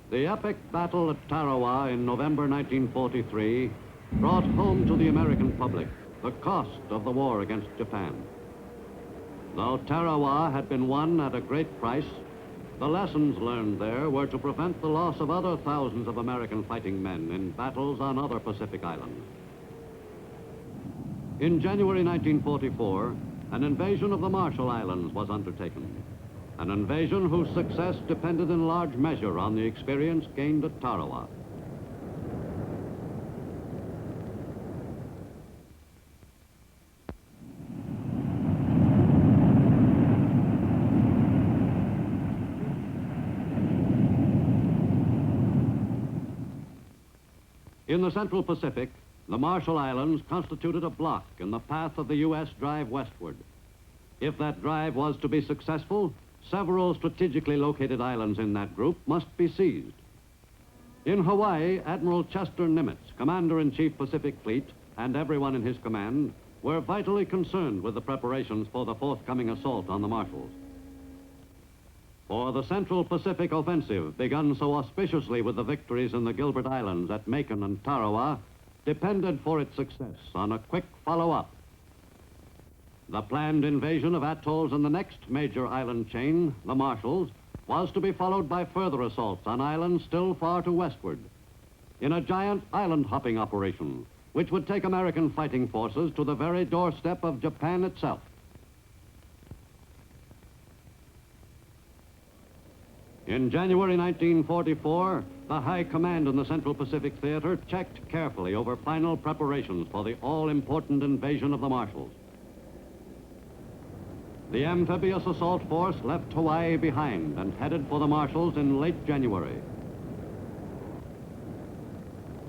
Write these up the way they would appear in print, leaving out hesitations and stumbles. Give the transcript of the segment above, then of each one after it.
The epic battle at Tarawa in November 1943 brought home to the American public the cost of the war against Japan. Though Tarawa had been won at a great price, the lessons learned there were to prevent the loss of other thousands of American fighting men in battles on other Pacific islands. In January 1944, an invasion of the Marshall Islands was undertaken, an invasion whose success depended in large measure on the experience gained at Tarawa. In the Central Pacific, the Marshall Islands constituted a block in the path of the U.S. drive westward. If that drive was to be successful, several strategically located islands in that group must be seized. In Hawaii, Admiral Chester Nimitz, Commander-in-Chief Pacific Fleet, and everyone in his command were vitally concerned with the preparations for the forthcoming assault on the Marshalls. For the Central Pacific Offensive, begun so auspiciously with the victories in the Gilbert Islands at Macon and Tarawa, depended for its success on a quick follow-up. The planned invasion of atolls in the next major island chain, the Marshalls, was to be followed by further assaults on islands still far to westward, in a giant island-hopping operation, which would take American fighting forces to the very doorstep of Japan itself. In January 1944, the High Command in the Central Pacific Theater checked carefully over final preparations for the all-important invasion of the Marshalls. The amphibious assault force left Hawaii behind and headed for the Marshalls in late January.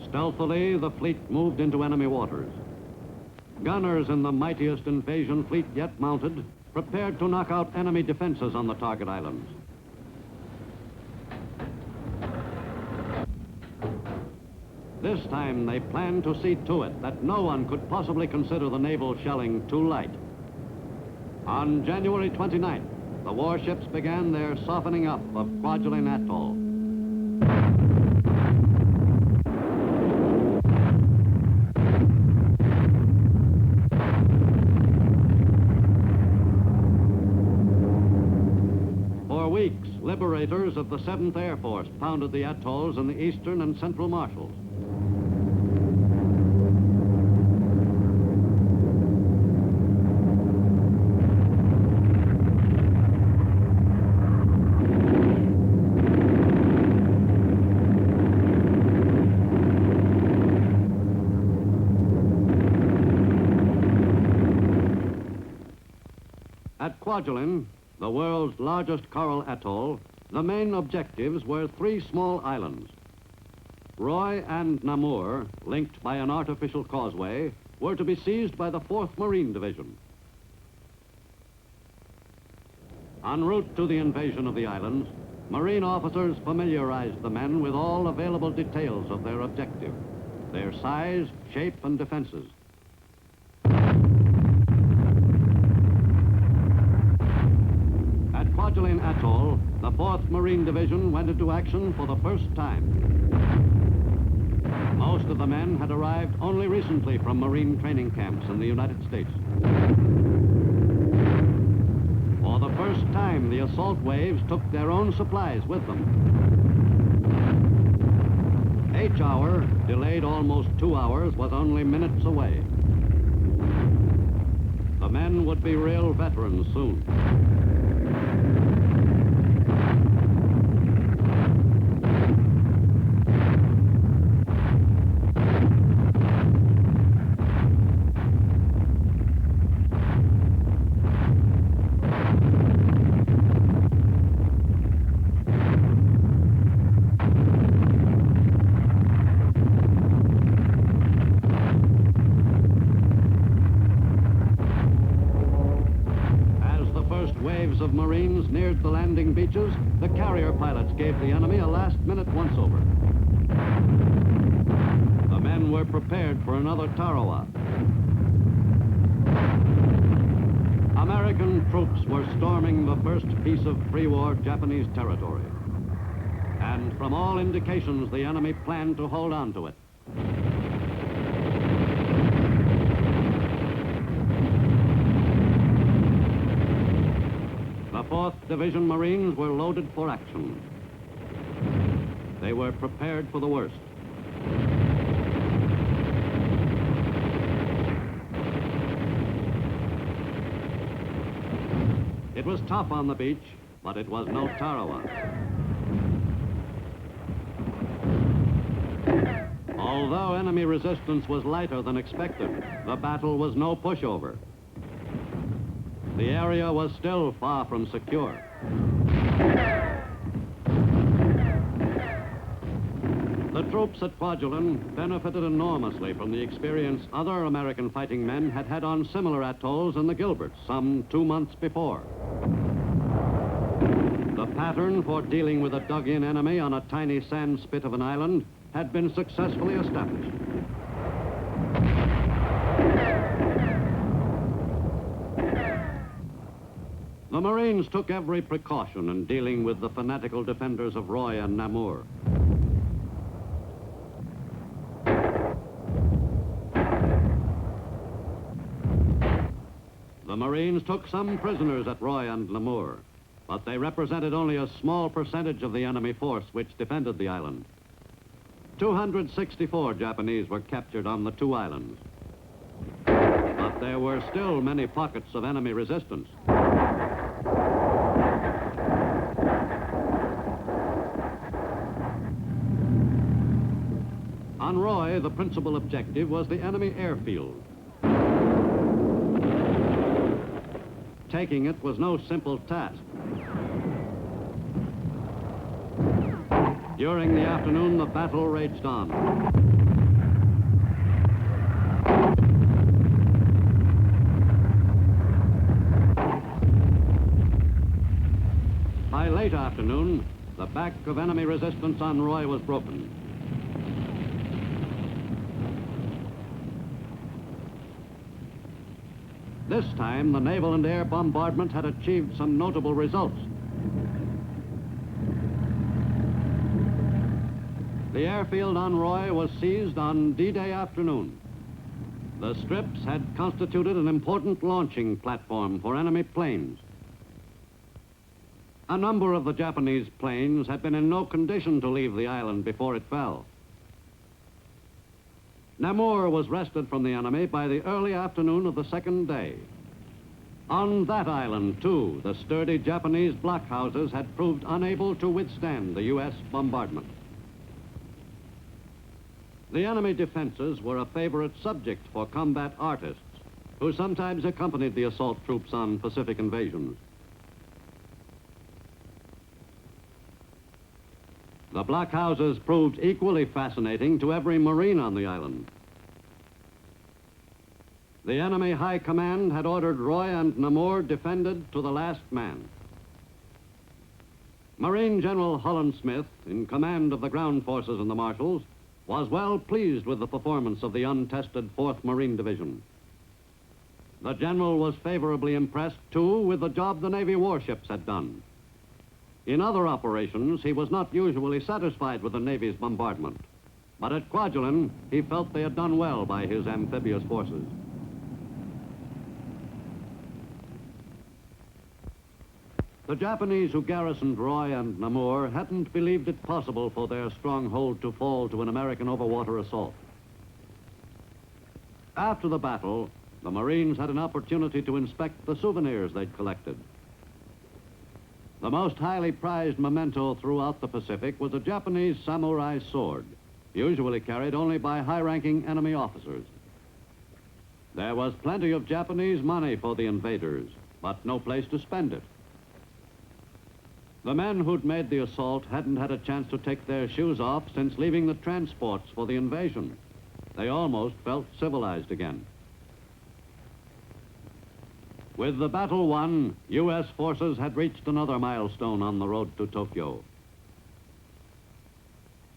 Stealthily, the fleet moved into enemy waters. Gunners in the mightiest invasion fleet yet mounted prepared to knock out enemy defenses on the target islands. This time, they planned to see to it that no one could possibly consider the naval shelling too light. On January 29th, the warships began their softening up of Kwajalein Atoll. For weeks, liberators of the 7th Air Force pounded the atolls in the eastern and central Marshalls. At Kwajalein, the world's largest coral atoll, the main objectives were 3 small islands. Roy and Namur, linked by an artificial causeway, were to be seized by the 4th Marine Division. En route to the invasion of the islands, Marine officers familiarized the men with all available details of their objective, their size, shape, and defenses. Kwajalein Atoll, the 4th Marine Division went into action for the first time. Most of the men had arrived only recently from Marine training camps in the United States. For the first time, the assault waves took their own supplies with them. H-hour, delayed almost 2 hours, was only minutes away. The men would be real veterans soon. Of Marines neared the landing beaches, the carrier pilots gave the enemy a last-minute once-over. The men were prepared for another Tarawa. American troops were storming the first piece of pre-war Japanese territory. And From all indications, the enemy planned to hold on to it. The 4th Division Marines were loaded for action. They were prepared for the worst. It was tough on the beach, but it was no Tarawa. Although enemy resistance was lighter than expected, the battle was no pushover. The area was still far from secure. The troops at Kwajalein benefited enormously from the experience other American fighting men had had on similar atolls in the Gilberts some 2 months before. The pattern for dealing with a dug-in enemy on a tiny sand spit of an island had been successfully established. The Marines took every precaution in dealing with the fanatical defenders of Roy and Namur. The Marines took some prisoners at Roy and Namur, but they represented only a small percentage of the enemy force which defended the island. 264 Japanese were captured on the 2 islands. But there were still many pockets of enemy resistance. On Roy, the principal objective was the enemy airfield. Taking it was no simple task. During the afternoon, the battle raged on. By late afternoon, the back of enemy resistance on Roy was broken. This time, the naval and air bombardment had achieved some notable results. The airfield on Roy was seized on D-Day afternoon. The strips had constituted an important launching platform for enemy planes. A number of the Japanese planes had been in no condition to leave the island before it fell. Namur was wrested from the enemy by the early afternoon of the 2nd day. On that island, too, the sturdy Japanese blockhouses had proved unable to withstand the U.S. bombardment. The enemy defenses were a favorite subject for combat artists, who sometimes accompanied the assault troops on Pacific invasions. The blockhouses proved equally fascinating to every Marine on the island. The enemy high command had ordered Roy and Namur defended to the last man. Marine General Holland Smith, in command of the ground forces in the Marshalls, was well pleased with the performance of the untested 4th Marine Division. The general was favorably impressed, too, with the job the Navy warships had done. In other operations, he was not usually satisfied with the Navy's bombardment, but at Kwajalein, he felt they had done well by his amphibious forces. The Japanese who garrisoned Roy and Namur hadn't believed it possible for their stronghold to fall to an American overwater assault. After the battle, the Marines had an opportunity to inspect the souvenirs they'd collected. The most highly prized memento throughout the Pacific was a Japanese samurai sword, usually carried only by high-ranking enemy officers. There was plenty of Japanese money for the invaders, but no place to spend it. The men who'd made the assault hadn't had a chance to take their shoes off since leaving the transports for the invasion. They almost felt civilized again. With the battle won, U.S. forces had reached another milestone on the road to Tokyo.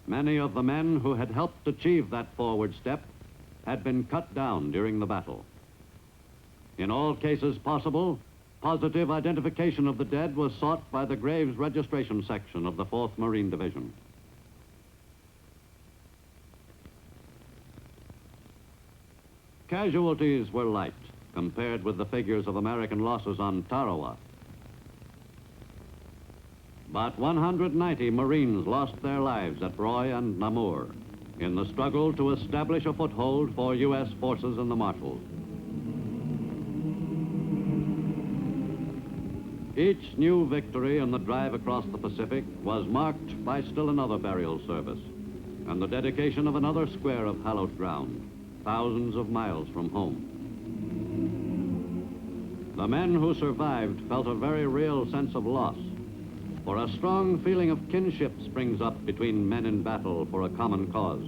Many of the men who had helped achieve that forward step had been cut down during the battle. In all cases possible, positive identification of the dead was sought by the Graves Registration Section of the 4th Marine Division. casualties were light compared with the figures of American losses on Tarawa. But 190 Marines lost their lives at Roy and Namur in the struggle to establish a foothold for U.S. forces in the Marshalls. Each new victory in the drive across the Pacific was marked by still another burial service and the dedication of another square of hallowed ground, thousands of miles from home. The men who survived felt a very real sense of loss, for a strong feeling of kinship springs up between men in battle for a common cause.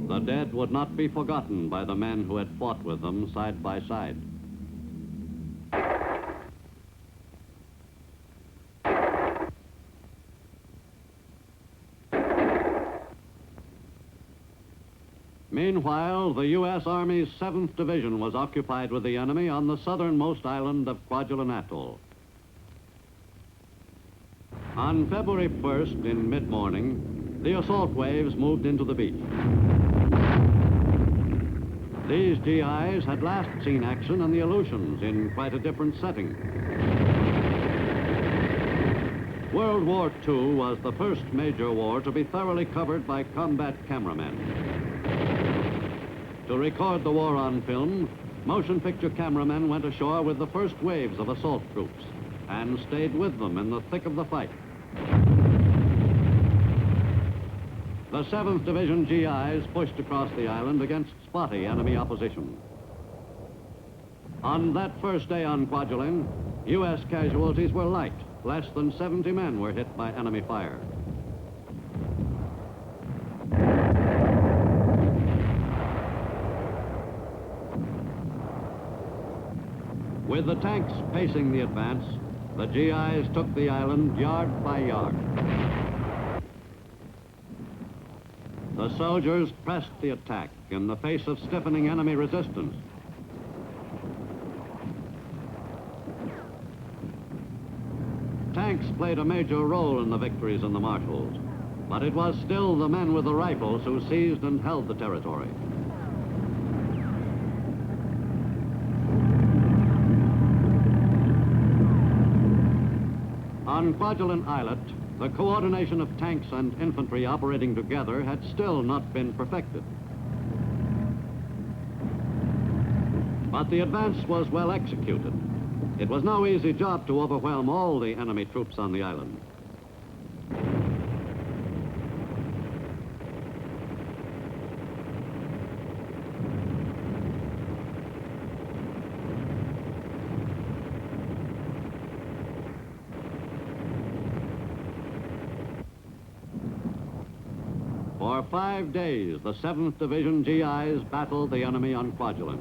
The dead would not be forgotten by the men who had fought with them side by side. Meanwhile, the U.S. Army's 7th Division was occupied with the enemy on the southernmost island of Kwajalein Atoll. On February 1st, in mid-morning, the assault waves moved into the beach. These GIs had last seen action on the Aleutians in quite a different setting. World War II was the first major war to be thoroughly covered by combat cameramen. To record the war on film, motion picture cameramen went ashore with the first waves of assault troops and stayed with them in the thick of the fight. The 7th Division GIs pushed across the island against spotty enemy opposition. On that first day on Kwajalein, U.S. casualties were light. Less than 70 men were hit by enemy fire. With the tanks pacing the advance, the GIs took the island yard by yard. The soldiers pressed the attack in the face of stiffening enemy resistance. Tanks played a major role in the victories in the Marshalls, but it was still the men with the rifles who seized and held the territory. On Kwajalein Islet, the coordination of tanks and infantry operating together had still not been perfected. But the advance was well executed. It was no easy job to overwhelm all the enemy troops on the island. For 5 days, the 7th Division GIs battled the enemy on Kwajalein.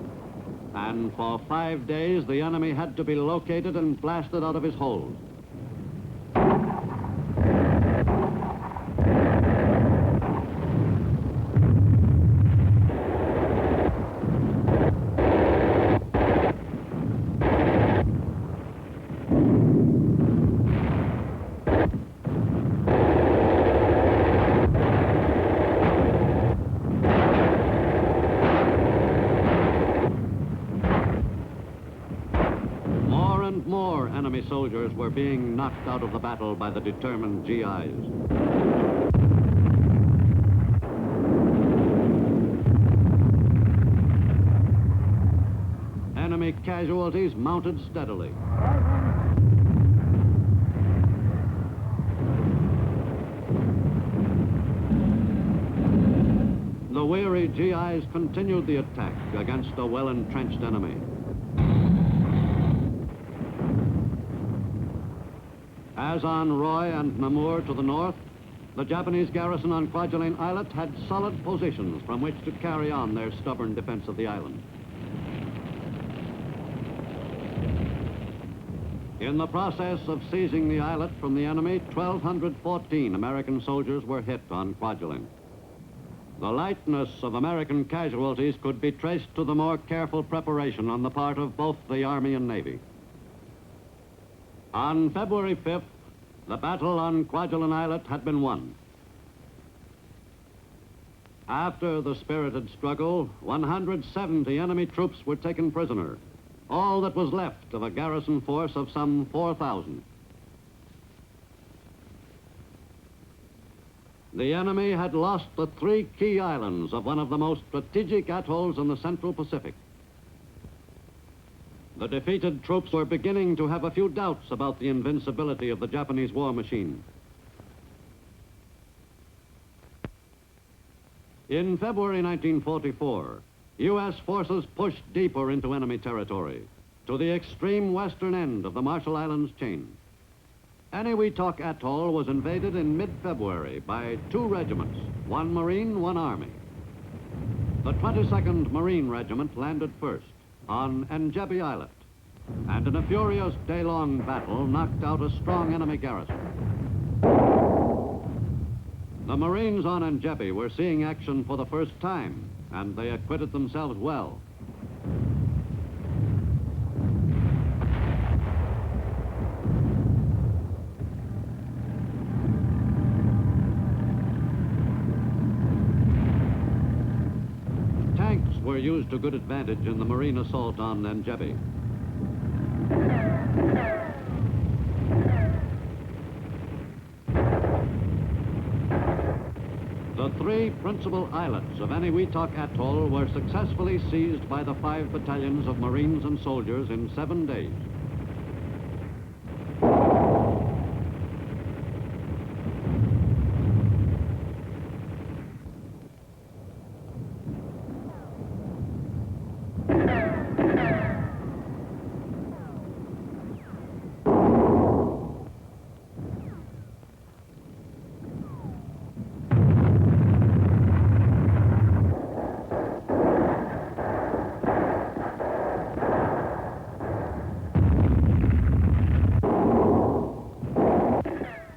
And for 5 days, the enemy had to be located and blasted out of his holes. More enemy soldiers were being knocked out of the battle by the determined GIs. Enemy casualties mounted steadily. The weary GIs continued the attack against a well-entrenched enemy. As on Roy and Namur to the north, the Japanese garrison on Kwajalein Islet had solid positions from which to carry on their stubborn defense of the island. In the process of seizing the islet from the enemy, 1,214 American soldiers were hit on Kwajalein. The lightness of American casualties could be traced to the more careful preparation on the part of both the Army and Navy. On February 5th, the battle on Kwajalein Islet had been won. After the spirited struggle, 170 enemy troops were taken prisoner, all that was left of a garrison force of some 4,000. The enemy had lost the 3 key islands of one of the most strategic atolls in the Central Pacific. The defeated troops were beginning to have a few doubts about the invincibility of the Japanese war machine. In February 1944, U.S. forces pushed deeper into enemy territory, to the extreme western end of the Marshall Islands chain. Eniwetok Atoll was invaded in mid-February by 2 regiments, 1 Marine, 1 Army. The 22nd Marine Regiment landed first on Engebe Islet, and in a furious day-long battle knocked out a strong enemy garrison. The Marines on Engebe were seeing action for the first time, and they acquitted themselves well. Tanks were used to good advantage in the Marine assault on Engebe. The 3 principal islets of Eniwetok Atoll were successfully seized by the 5 battalions of Marines and soldiers in 7 days.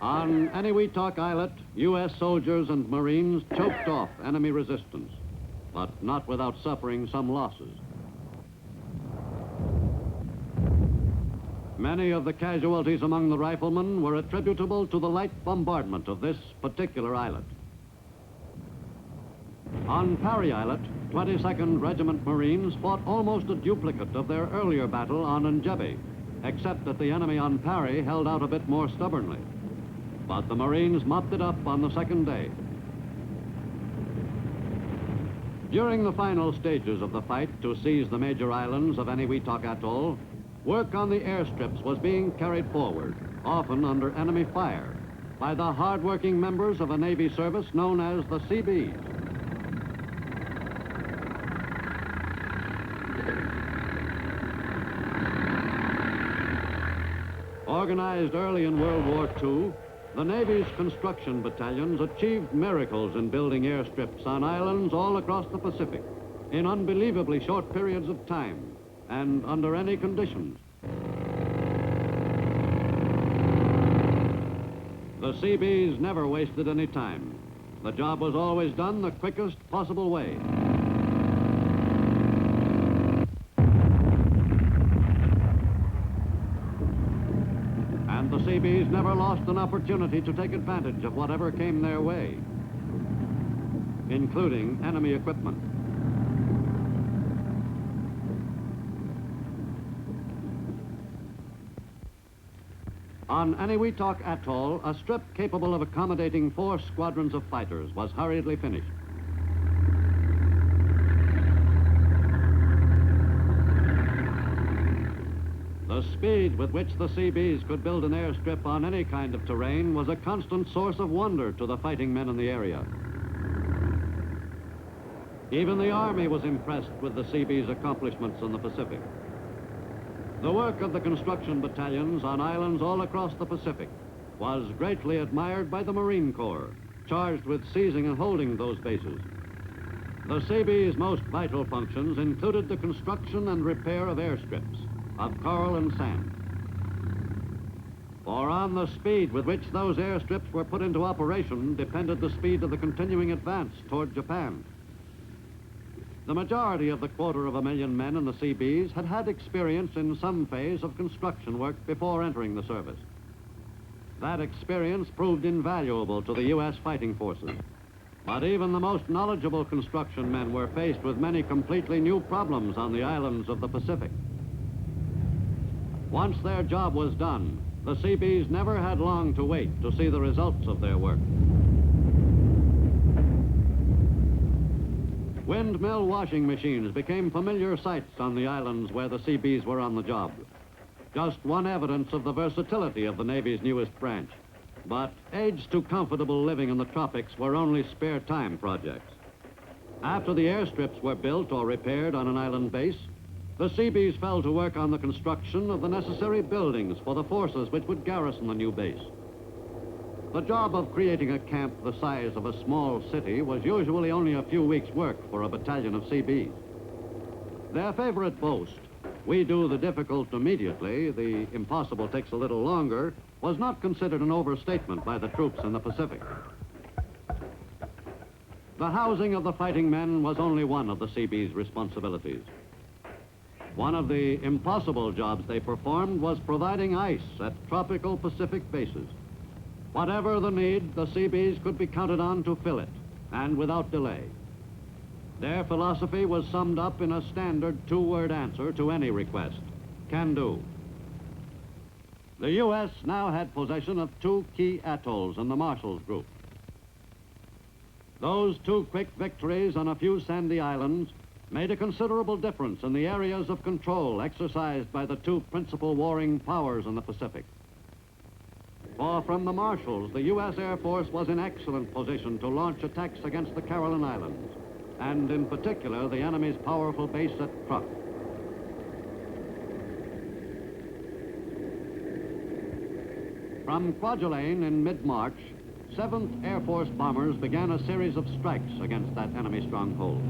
On Eniwetok Islet, U.S. soldiers and Marines choked off enemy resistance, but not without suffering some losses. Many of the casualties among the riflemen were attributable to the light bombardment of this particular islet. On Parry Islet, 22nd Regiment Marines fought almost a duplicate of their earlier battle on Engebe, except that the enemy on Parry held out a bit more stubbornly. But the Marines mopped it up on the second day. During the final stages of the fight to seize the major islands of Eniwetok Atoll, work on the airstrips was being carried forward, often under enemy fire, by the hard-working members of a Navy service known as the Seabees. Organized early in World War II, the Navy's construction battalions achieved miracles in building airstrips on islands all across the Pacific in unbelievably short periods of time and under any conditions. The Seabees never wasted any time. The job was always done the quickest possible way. And the Seabees never lost an opportunity to take advantage of whatever came their way, including enemy equipment. On Eniwetok Atoll, a strip capable of accommodating 4 squadrons of fighters was hurriedly finished. The speed with which the Seabees could build an airstrip on any kind of terrain was a constant source of wonder to the fighting men in the area. Even the Army was impressed with the Seabees' accomplishments in the Pacific. The work of the construction battalions on islands all across the Pacific was greatly admired by the Marine Corps, charged with seizing and holding those bases. The Seabees' most vital functions included the construction and repair of airstrips, of coral and sand. For on the speed with which those airstrips were put into operation depended the speed of the continuing advance toward Japan. The majority of the 250,000 men in the Seabees had had experience in some phase of construction work before entering the service. That experience proved invaluable to the U.S. fighting forces. But even the most knowledgeable construction men were faced with many completely new problems on the islands of the Pacific. Once their job was done, the Seabees never had long to wait to see the results of their work. Windmill washing machines became familiar sights on the islands where the Seabees were on the job. Just one evidence of the versatility of the Navy's newest branch. But aids to comfortable living in the tropics were only spare time projects. After the airstrips were built or repaired on an island base, the Seabees fell to work on the construction of the necessary buildings for the forces which would garrison the new base. The job of creating a camp the size of a small city was usually only a few weeks' work for a battalion of Seabees. Their favorite boast, "We do the difficult immediately, the impossible takes a little longer," was not considered an overstatement by the troops in the Pacific. The housing of the fighting men was only one of the Seabees' responsibilities. One of the impossible jobs they performed was providing ice at tropical Pacific bases. Whatever the need, the Seabees could be counted on to fill it, and without delay. Their philosophy was summed up in a standard two-word answer to any request: can do. The U.S. now had possession of two key atolls in the Marshalls Group. Those two quick victories on a few sandy islands made a considerable difference in the areas of control exercised by the two principal warring powers in the Pacific. For from the Marshalls, the U.S. Air Force was in excellent position to launch attacks against the Caroline Islands, and in particular, the enemy's powerful base at Truk. From Kwajalein in mid-March, 7th Air Force bombers began a series of strikes against that enemy stronghold.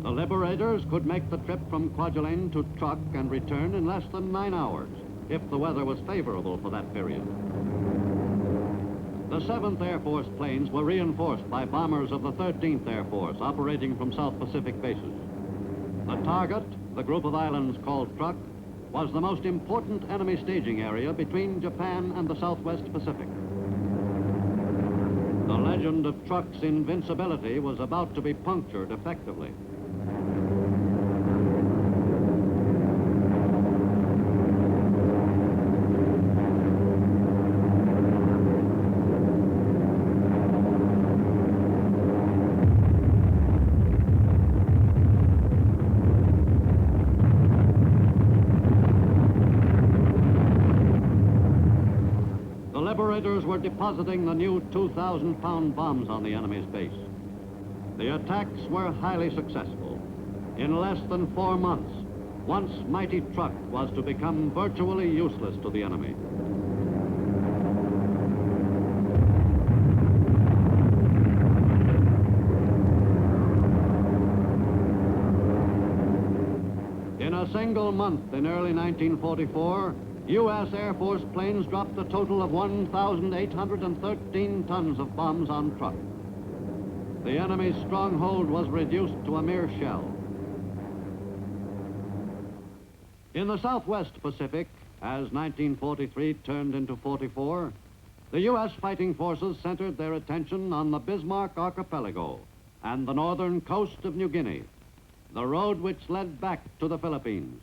The Liberators could make the trip from Kwajalein to Truk and return in less than 9 hours, if the weather was favorable for that period. The 7th Air Force planes were reinforced by bombers of the 13th Air Force operating from South Pacific bases. The target, the group of islands called Truk, was the most important enemy staging area between Japan and the Southwest Pacific. The legend of Truk's invincibility was about to be punctured effectively. Liberators were depositing the new 2,000-pound bombs on the enemy's base. The attacks were highly successful. In less than 4 months, once mighty Truk was to become virtually useless to the enemy. In a single month in early 1944, U.S. Air Force planes dropped a total of 1,813 tons of bombs on Truk. The enemy's stronghold was reduced to a mere shell. In the Southwest Pacific, as 1943 turned into 44, the U.S. fighting forces centered their attention on the Bismarck Archipelago and the northern coast of New Guinea, the road which led back to the Philippines.